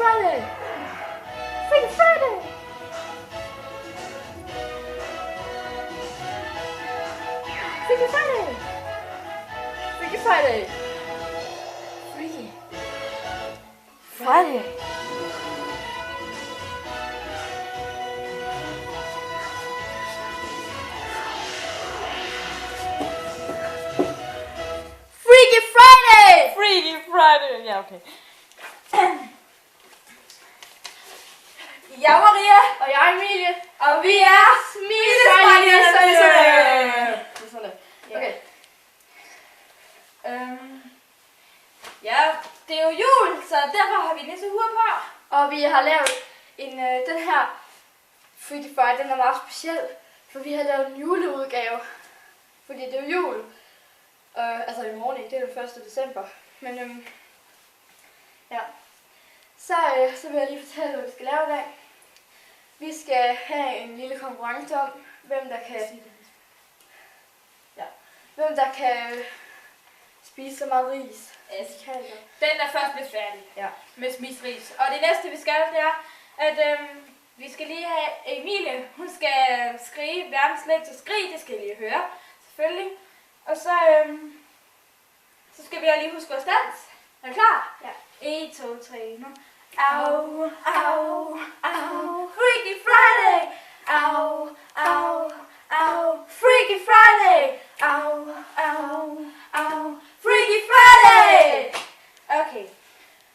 Friday! Freaky Friday! Freaky Friday! Freaky Friday! Freaky Friday! Freaky Friday! Freaky Friday! Ja, okay. Jeg er Maria. Og jeg er Emilie. Og vi er Smilesmiley-nisserne. Okay. Ja, det er jo jul, så derfor har vi nissehuer på. Og vi har lavet den her Freaky Friday, den er meget speciel. For vi har lavet en juleudgave. Fordi det er jo jul. Altså i morgen, det er den 1. december. Men ja. Så vil jeg lige fortælle, hvad vi skal lave i dag. Vi skal have en lille konkurrence om, hvem der kan spise så meget ris. Den er først lidt færdig. Ja. Med spise ris. Og det næste vi skal, det er, at vi skal lige have Emilie. Hun skal skrige verdens længste skrig. Det skal I lige høre, selvfølgelig. Og så skal vi lige huske vores dans. Er du klar? Ja. 1, 2, 3, nu. Au, au, au, Freaky Friday! Au, au, au, Freaky Friday! Au, au, au, Freaky Friday! Okay.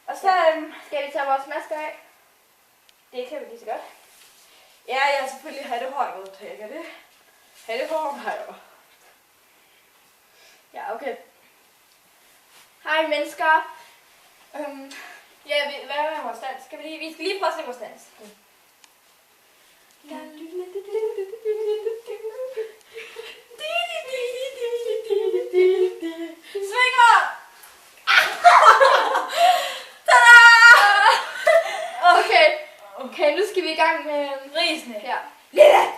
Og så Skal vi tage vores masker af? det kan vi lige så godt. Ja, jeg har selvfølgelig hattehår, jeg udtager det. Hattehår har jeg jo. Ja, okay. Hej mennesker. Ja, hvad med vores dans? Vi skal lige prøve at se vores dans. Svinger! Tada! Okay, nu skal vi i gang med Risene. ja. Lille!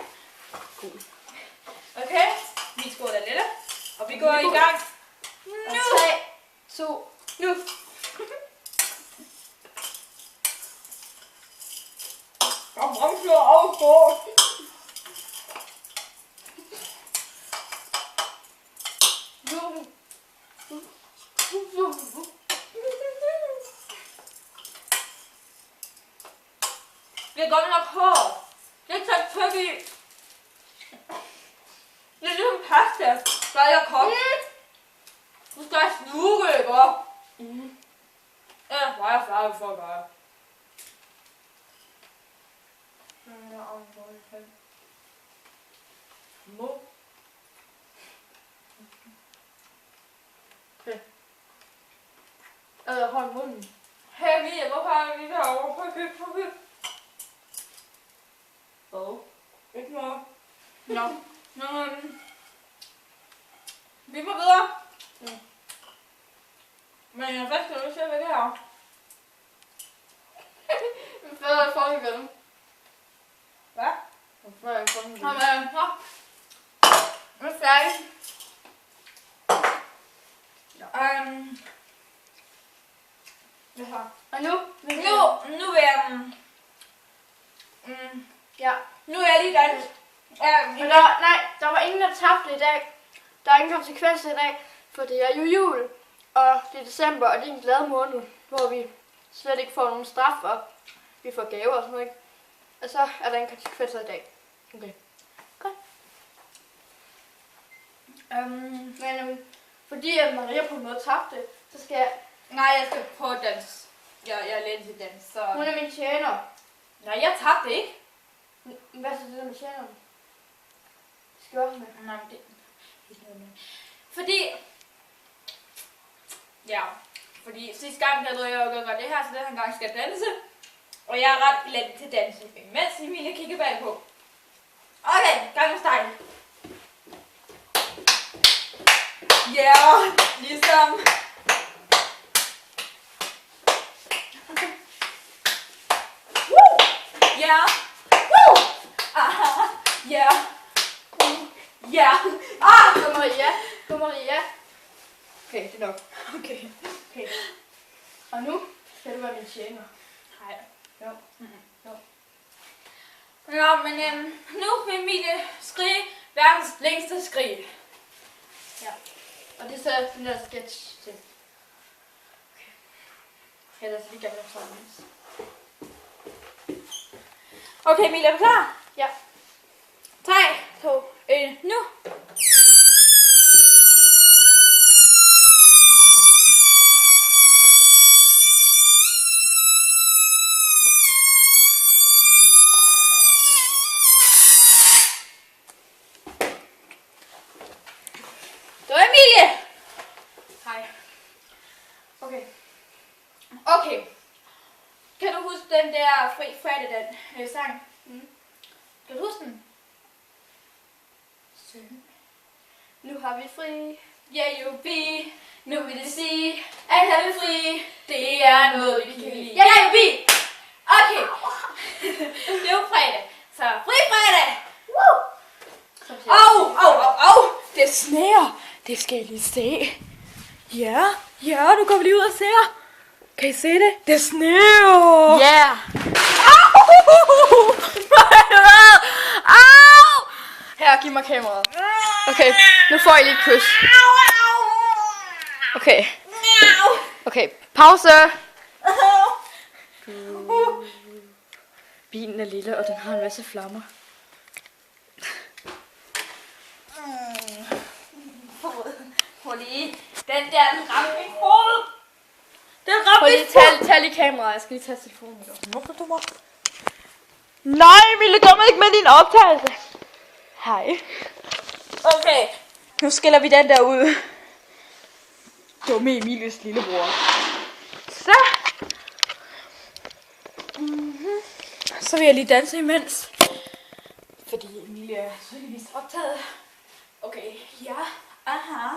Okay, vi skåler Lille. Og vi går i gang. Og Nu! 3, 2, nu. Jeg bremser af på. Det er godt nok hårdt. Det er taget tøk i. Det er ligesom pasta, der er kogt. Du skal sluge, ikke? Ja, hvor er jeg færdig for at gøre. Okay. Hold munden. Hey Mia, hvorfor er vi derovre? Prøv at kigge. Hvad? Ikke noget. Nå. Vi må videre. Men jeg er faktisk nødt til at være her. Hvad er folkevælden? Hvad? Hvad er folkevælden? Jamen, Nu er færdig. Og nu? Nu vil jeg... Ja. Nu er jeg lige dans. Men der var ingen, der tabte i dag. Der er ingen konsekvenser i dag, for det er jo jul, og det er december, og det er en glad måned, hvor vi slet ikke får nogen straf, og vi får gaver og sådan noget, ikke? Og så er der ingen konsekvenser i dag. Okay. Godt. Men fordi at Maria på en måde tabte, så skal jeg... Nej, jeg skal prøve at danse. Jeg er lidt til dans, så... Hun er min tjener. Nej, jeg tabte ikke. Hvad er så det der med tjeneren? Det skal også med. Nej, men det... Fordi... Ja, fordi sidste gang der lavede jeg jo godt det her, så den her gang skal jeg danse. Og jeg er ret glad til danse, mens Emilie kigger bagpå. Okay, gang med style. Ja, ligesom... Ja. Ja. Ja. Kom Maria. Okay, det er nok. Okay. Og nu skal du være min tjener. Hej. Jo. Nå, men nu vil Emilie skrige verdens længste skrig. Ja. Og det er så den der sketch til. Okay. Ja, lad os lige gøre det sammen. Okay, Emilie, er du klar? Ja. 3, 2, 1, nu! Det var Emilie! Hej. Okay. Okay. Kan du huske den der Fri Fredag sang? Kan du huske den? Nu har vi fri. Ja, jubi, nu vil det sige, at have fri, det er noget, vi kan lide. Ja, jubi! Okay, det er jo fredag, så fri fredag! Au, det sneer, det skal I lige se. Ja, nu går vi lige ud og ser. Kan I se det? Det sneer! Ja. Au! Her, giv mig kameraet. Okay, nu får I lige et kys. Okay. Okay, pause. Bilen er lille, og den har en masse flammer. Prøv lige. Den der, den ramte min fod. Den ramte Prøv min lige fod. tag lige kameraet. Jeg skal lige tage telefonen. Nej, Emilie, kom ikke med din optagelse. Hej. Okay, nu skiller vi den der ud. Dumme Emilies lillebror. Så. Så vil jeg lige danse imens. Fordi Emilie er tydeligvis optaget. Okay, ja. Aha.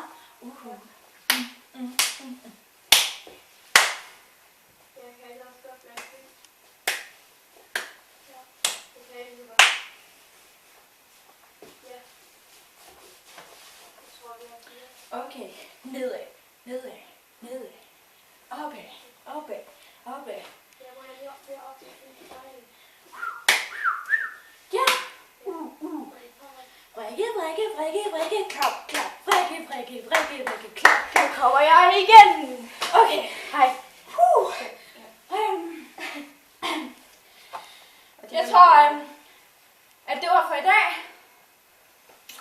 Okay, nedad. Opad. Ja. Vrikke, klap. Vrikke, klap. Nu kommer jeg igen. Okay, Hej. Jeg tror, at det var for i dag.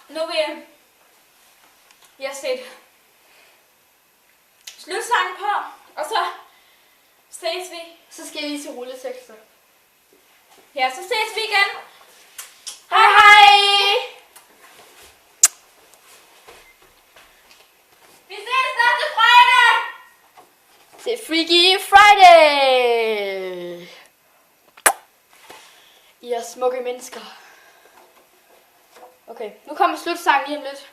Nu vil jeg sætte slutsangen på, og så ses vi. Så skal jeg lige til rulletekster. Ja, så ses vi igen. Hej! Vi ses næste fredag! Det er Freaky Friday! I er smukke mennesker. Okay, nu kommer slutsangen lige om lidt.